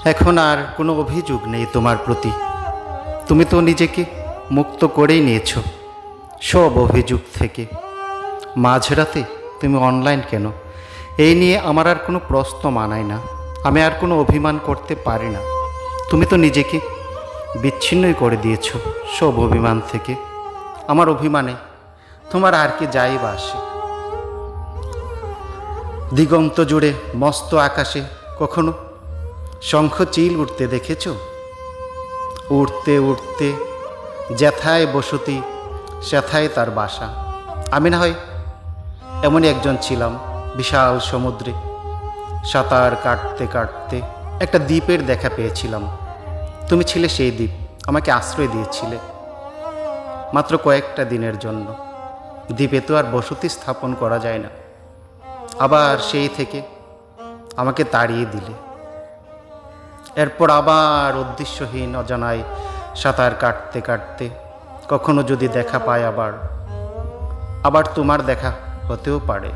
এখন আর কোনো অভিযোগ নেই তোমার প্রতি। তুমি তো নিজেকে মুক্ত করেই নিয়েছ সব অভিযোগ থেকে। মাঝরাতে তুমি অনলাইন কেন, এই নিয়ে আমার আর কোনো প্রশ্ন মানায় না। আমি আর কোনো অভিমান করতে পারি না। তুমি তো নিজেকে বিচ্ছিন্নই করে দিয়েছ সব অভিমান থেকে। আমার অভিমানে তোমার আর কি যাই বা আসে? দিগন্ত জুড়ে মস্ত আকাশে কখনো শঙ্খ চিল উঠতে দেখেছ? উড়তে উড়তে যেথায় বসতি সেথায় তার বাসা। আমি না হয় এমনই একজন ছিলাম, বিশাল সমুদ্রে সাঁতার কাটতে কাটতে একটা দ্বীপের দেখা পেয়েছিলাম। তুমি ছিলে সেই দ্বীপ, আমাকে আশ্রয় দিয়েছিলে মাত্র কয়েকটা দিনের জন্য। দ্বীপে তো আর বসতি স্থাপন করা যায় না। আবার সেই থেকে আমাকে তাড়িয়ে দিলে। এরপর আবার উদ্দেশ্যহীন অজানায় সাঁতার কাটতে কাটতে কখনো যদি দেখা পায় আবার তোমার দেখা হতেও পারে।